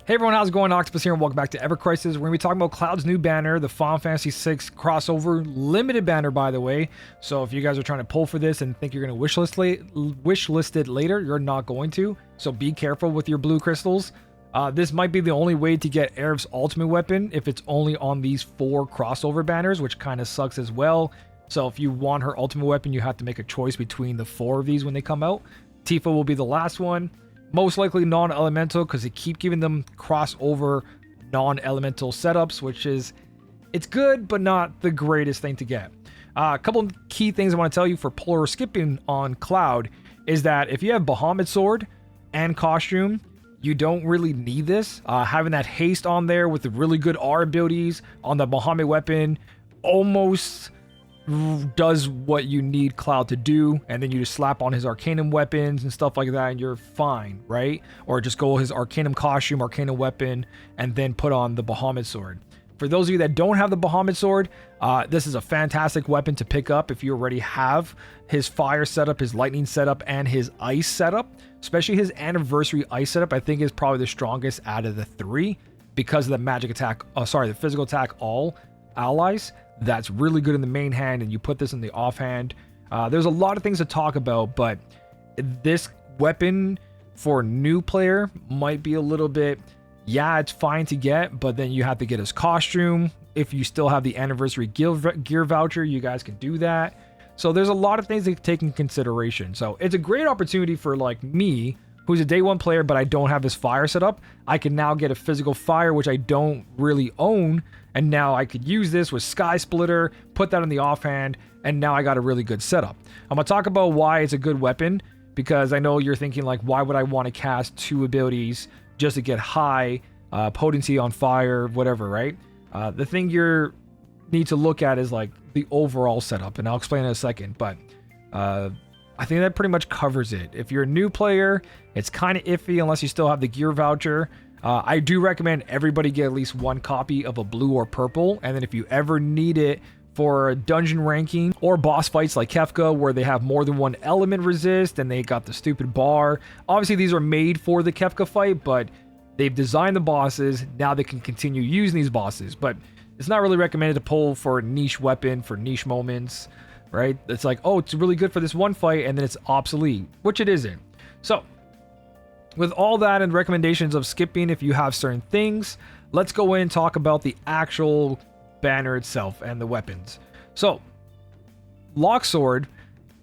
Hey everyone, how's it going? Octopus here and welcome back to evercrisis. We're going to be talking about Cloud's new banner, the Final Fantasy 6 Crossover limited banner, by the way. So if you guys are trying to pull for this and think you're going to wishlist it later, you're not going to. So be careful with your blue crystals. This might be the only way to get Aerith's ultimate weapon if it's only on these 4 crossover banners, which kind of sucks as well. So if you want her ultimate weapon, you have to make a choice between the 4 of these when they come out. Tifa will be the last one. Most likely non-elemental because they keep giving them crossover non-elemental setups, which is, it's good, but not the greatest thing to get. A couple key things I want to tell you for polar skipping on Cloud is that if you have Bahamut Sword and costume, you don't really need this. Having that haste on there with the really good R abilities on the Bahamut weapon almost does what you need Cloud to do, and then you just slap on his Arcanum weapons and stuff like that and you're fine, right? Or just go his Arcanum costume, Arcanum weapon, and then put on the Bahamut Sword. For those of you that don't have the Bahamut Sword, this is a fantastic weapon to pick up if you already have his fire setup, his lightning setup, and his ice setup. Especially his anniversary ice setup, I think is probably the strongest out of the 3 because of the magic attack, the physical attack all allies. That's really good in the main hand, and you put this in the offhand. There's a lot of things to talk about, but this weapon for a new player might be a little bit, yeah, it's fine to get, but then you have to get his costume. If you still have the anniversary gear voucher, you guys can do that. So there's a lot of things to take in consideration. So it's a great opportunity for like me, who's a day 1 player, but I don't have this fire set up. I can now get a physical fire, which I don't really own. And now I could use this with Sky Splitter, put that in the offhand, and now I got a really good setup. I'm going to talk about why it's a good weapon, because I know you're thinking like, why would I want to cast 2 abilities just to get high potency on fire, whatever, right? The thing you need to look at is like the overall setup, and I'll explain in a second, but I think that pretty much covers it. If you're a new player, it's kind of iffy unless you still have the gear voucher. I do recommend everybody get at least 1 copy of a blue or purple, and then if you ever need it for dungeon ranking or boss fights like Kefka where they have more than 1 element resist and they got the stupid bar. Obviously these are made for the Kefka fight, but they've designed the bosses, now they can continue using these bosses, but it's not really recommended to pull for a niche weapon for niche moments, right? It's like, oh, it's really good for this one fight, and then it's obsolete, which it isn't. So with all that and recommendations of skipping if you have certain things, let's go in and talk about the actual banner itself and the weapons. So Locksword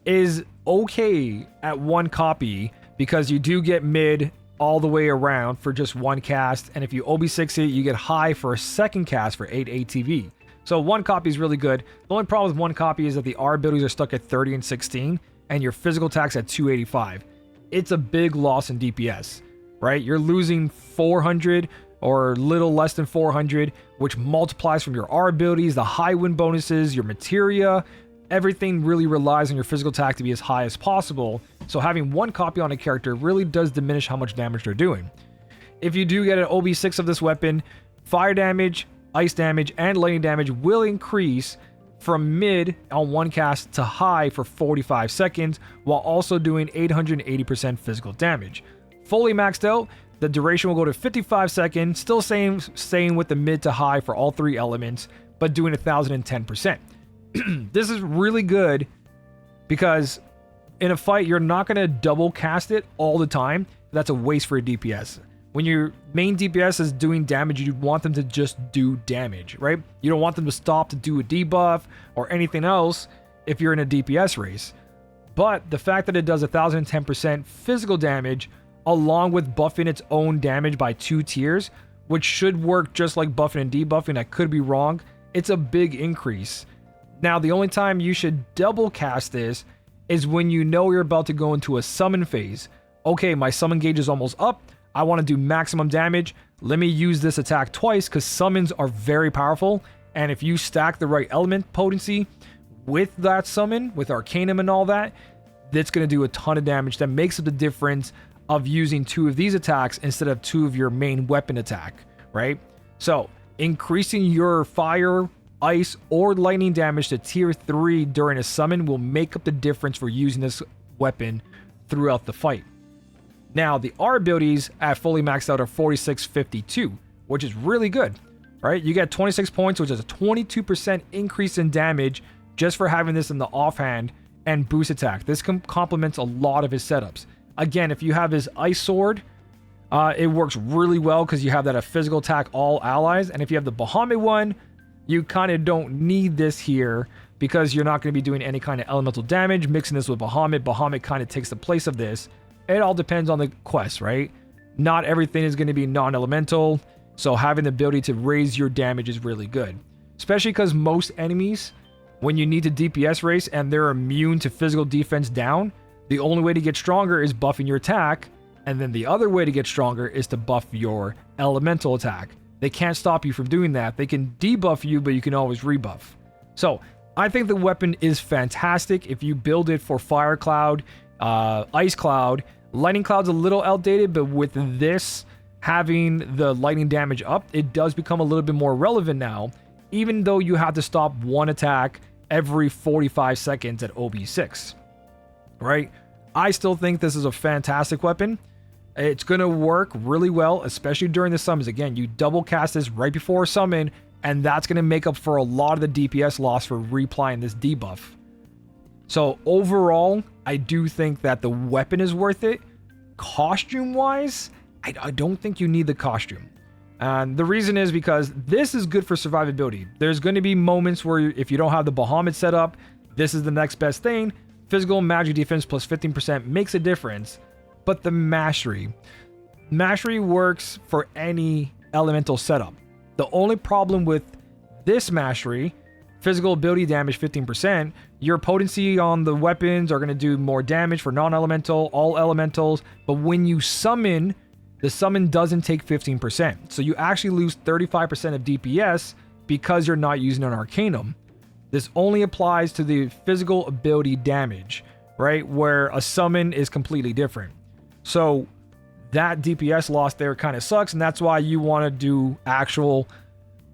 is okay at 1 copy because you do get mid all the way around for just 1 cast, and if you OB6 it, you get high for a 2nd cast for 8 ATV. So 1 copy is really good. The only problem with 1 copy is that the R abilities are stuck at 30 and 16, and your physical attack's at 285. It's a big loss in DPS, right? You're losing 400 or a little less than 400, which multiplies from your R abilities, the high win bonuses, your materia. Everything really relies on your physical attack to be as high as possible. So having 1 copy on a character really does diminish how much damage they're doing. If you do get an OB6 of this weapon, fire damage, ice damage, and lightning damage will increase from mid on 1 cast to high for 45 seconds, while also doing 880% physical damage. Fully maxed out, the duration will go to 55 seconds, still staying with the mid to high for all 3 elements, but doing 1010%. This is really good because in a fight, you're not going to double cast it all the time. That's a waste for a DPS. When your main DPS is doing damage, you want them to just do damage, right? You don't want them to stop to do a debuff or anything else if you're in a DPS race. But the fact that it does 1010% physical damage along with buffing its own damage by 2 tiers, which should work just like buffing and debuffing, I could be wrong, it's a big increase. Now, the only time you should double cast this is when you know you're about to go into a summon phase. Okay, my summon gauge is almost up. I want to do maximum damage. Let me use this attack twice because summons are very powerful. And if you stack the right element potency with that summon, with Arcanum and all that, that's going to do a ton of damage. That makes up the difference of using 2 of these attacks instead of 2 of your main weapon attack, right? So increasing your fire, ice, or lightning damage to tier 3 during a summon will make up the difference for using this weapon throughout the fight. Now, the R abilities at fully maxed out are 4652, which is really good, right? You get 26 points, which is a 22% increase in damage just for having this in the offhand and boost attack. This complements a lot of his setups. Again, if you have his Ice Sword, it works really well because you have that a physical attack all allies. And if you have the Bahamut one, you kind of don't need this here because you're not going to be doing any kind of elemental damage. Mixing this with Bahamut kind of takes the place of this. It all depends on the quest, right? Not everything is going to be non-elemental, so having the ability to raise your damage is really good. Especially because most enemies, when you need to DPS race and they're immune to physical defense down, the only way to get stronger is buffing your attack, and then the other way to get stronger is to buff your elemental attack. They can't stop you from doing that. They can debuff you, but you can always rebuff. So I think the weapon is fantastic if you build it for Fire Cloud, Ice Cloud. Lightning Cloud's a little outdated, but with this having the lightning damage up, it does become a little bit more relevant now, even though you have to stop one attack every 45 seconds at OB6, right? I still think this is a fantastic weapon. It's going to work really well, especially during the summons. Again, you double cast this right before a summon, and that's going to make up for a lot of the DPS loss for reapplying this debuff. So overall, I do think that the weapon is worth it. Costume-wise, I don't think you need the costume. And the reason is because this is good for survivability. There's going to be moments where if you don't have the Bahamut set up, this is the next best thing. Physical magic defense plus 15% makes a difference. But the mastery works for any elemental setup. The only problem with this mastery, physical ability damage 15%, your potency on the weapons are going to do more damage for non-elemental, all elementals, but when you summon, the summon doesn't take 15%. So you actually lose 35% of DPS because you're not using an Arcanum. This only applies to the physical ability damage, right? Where a summon is completely different. So that DPS loss there kind of sucks, and that's why you want to do actual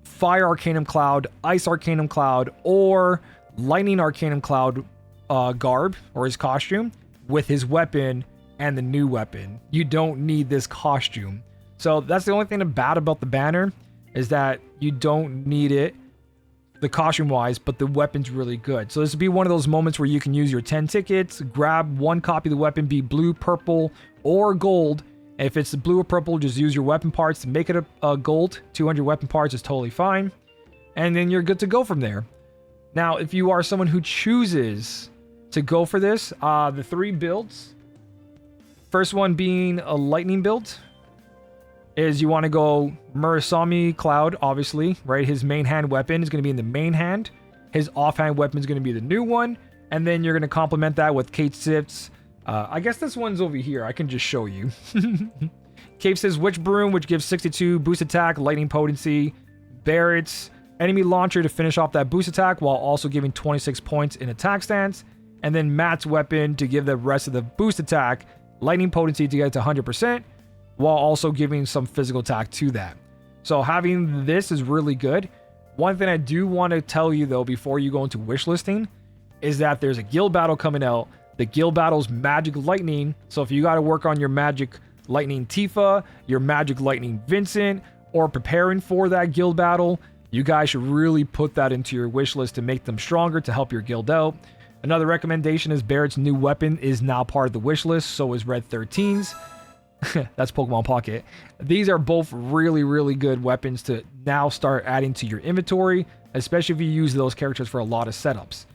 Fire Arcanum Cloud, Ice Arcanum Cloud, or Lightning Arcanum Cloud garb, or his costume, with his weapon and the new weapon. You don't need this costume. So that's the only thing bad about the banner, is that you don't need it, the costume wise, but the weapon's really good. So this would be one of those moments where you can use your 10 tickets, grab one copy of the weapon, be blue, purple, or gold. If it's blue or purple, just use your weapon parts to make it a gold. 200 weapon parts is totally fine. And then you're good to go from there. Now, if you are someone who chooses to go for this, the 3 builds, first one being a lightning build, is you want to go Murasami Cloud, obviously, right? His main hand weapon is going to be in the main hand. His offhand weapon is going to be the new one. And then you're going to complement that with Kate Sif's. I guess this one's over here. I can just show you. Kate Sif's Witch Broom, which gives 62 boost attack, lightning potency. Barrett's enemy launcher to finish off that boost attack while also giving 26 points in attack stance. And then Matt's weapon to give the rest of the boost attack, lightning potency to get it to 100%. While also giving some physical attack to that. So having this is really good. One thing I do want to tell you though, before you go into wish listing, is that there's a guild battle coming out. The guild battle's Magic Lightning. So if you got to work on your Magic Lightning Tifa, your Magic Lightning Vincent, or preparing for that guild battle, you guys should really put that into your wish list to make them stronger to help your guild out. Another recommendation is Barrett's new weapon is now part of the wish list. So is Red 13's. That's Pokemon Pocket. These are both really, really good weapons to now start adding to your inventory, especially if you use those characters for a lot of setups.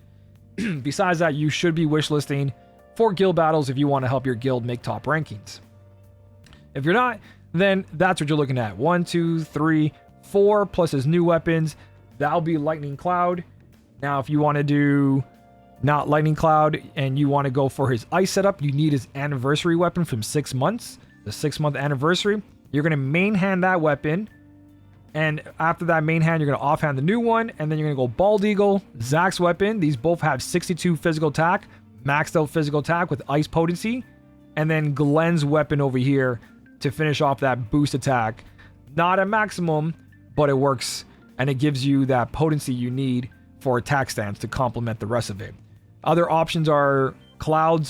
Besides that, you should be wishlisting for guild battles if you want to help your guild make top rankings. If you're not, then that's what you're looking at. 1, 2, 3, 4 plus his new weapons. That'll be Lightning Cloud. Now, if you want to do not Lightning Cloud and you want to go for his ice setup, you need his anniversary weapon from 6 months. The 6-month anniversary, you're going to main hand that weapon, and after that main hand, you're going to offhand the new one, and then you're going to go Bald Eagle, Zach's weapon. These both have 62 physical attack, maxed out physical attack with ice potency, and then Glenn's weapon over here to finish off that boost attack. Not a maximum, but it works, and it gives you that potency you need for attack stance to complement the rest of it. Other options are Cloud's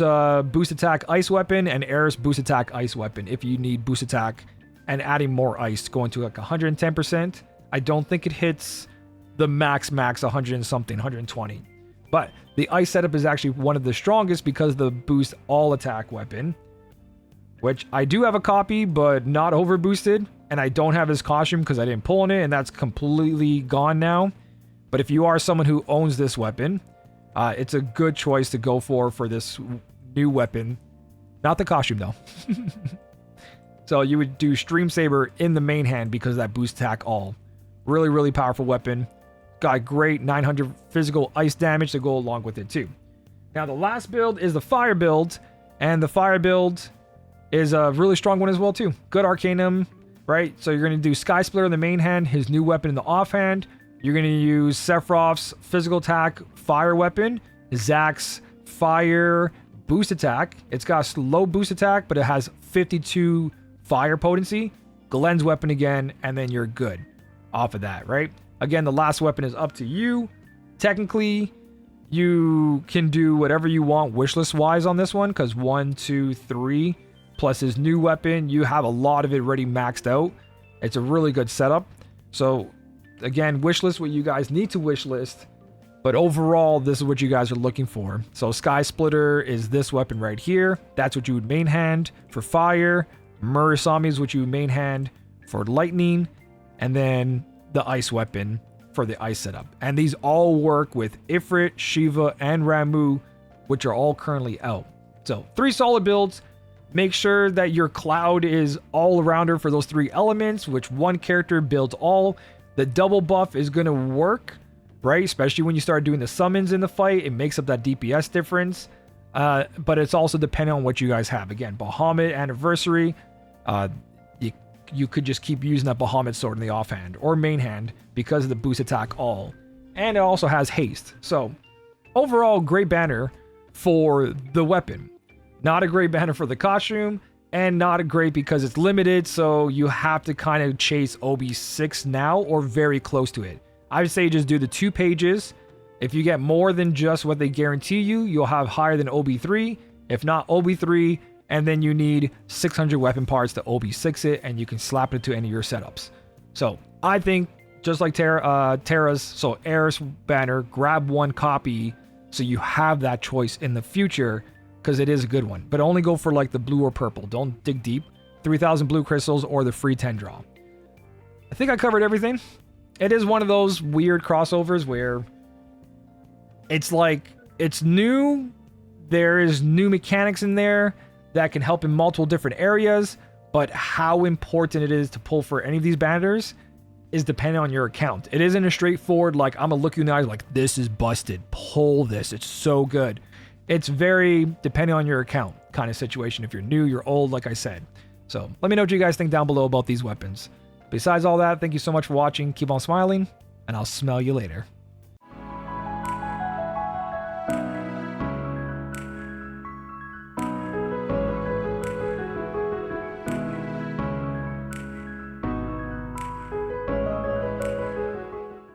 boost attack ice weapon and Air's boost attack ice weapon if you need boost attack and adding more ice, going to like 110%. I don't think it hits the max 100 and something, 120. But the ice setup is actually one of the strongest because of the boost all attack weapon, which I do have a copy, but not over boosted. And I don't have his costume because I didn't pull on it, and that's completely gone now. But if you are someone who owns this weapon, it's a good choice to go for this new weapon. Not the costume though. So you would do Stream Saber in the main hand because of that boost attack all. Really, really powerful weapon. Got great 900 physical ice damage to go along with it too. Now the last build is the fire build, and the fire build is a really strong one as well too. Good Arcanum, right? So you're going to do Sky Splitter in the main hand, his new weapon in the offhand. You're going to use Sephiroth's physical attack fire weapon, Zack's fire boost attack. It's got low boost attack, but it has 52 fire potency. Glenn's weapon again, and then you're good off of that, right? Again, the last weapon is up to you. Technically, you can do whatever you want wishlist wise on this one, because 1, 2, 3 plus his new weapon, you have a lot of it already maxed out. It's a really good setup. So again, wishlist what you guys need to wishlist, but overall, this is what you guys are looking for. So Sky Splitter is this weapon right here. That's what you would main hand for fire. Murasami is what you would main hand for lightning. And then the ice weapon for the ice setup. And these all work with Ifrit, Shiva, and Ramu, which are all currently out. So 3 solid builds. Make sure that your Cloud is all arounder for those 3 elements, which one character builds all. The double buff is going to work, right? Especially when you start doing the summons in the fight. It makes up that DPS difference. But it's also dependent on what you guys have. Again, Bahamut Anniversary. You could just keep using that Bahamut sword in the offhand or main hand because of the boost attack all. And it also has haste. So overall, great banner for the weapon. Not a great banner for the costume, and not a great because it's limited, so you have to kind of chase OB6 now or very close to it. I would say just do the 2 pages. If you get more than just what they guarantee you, you'll have higher than OB3. If not, OB3, and then you need 600 weapon parts to OB6 it, and you can slap it to any of your setups. So I think just like Terra's, so Air's banner, grab 1 copy so you have that choice in the future, because it is a good one. But only go for like the blue or purple. Don't dig deep. 3,000 blue crystals or the free 10 draw. I think I covered everything. It is one of those weird crossovers where it's like, it's new. There is new mechanics in there that can help in multiple different areas. But how important it is to pull for any of these banners is dependent on your account. It isn't a straightforward, like, I'm gonna look you in the eyes like, this is busted. Pull this. It's so good. It's very depending on your account kind of situation. If you're new, you're old, like I said. So let me know what you guys think down below about these weapons. Besides all that, thank you so much for watching. Keep on smiling, and I'll smell you later.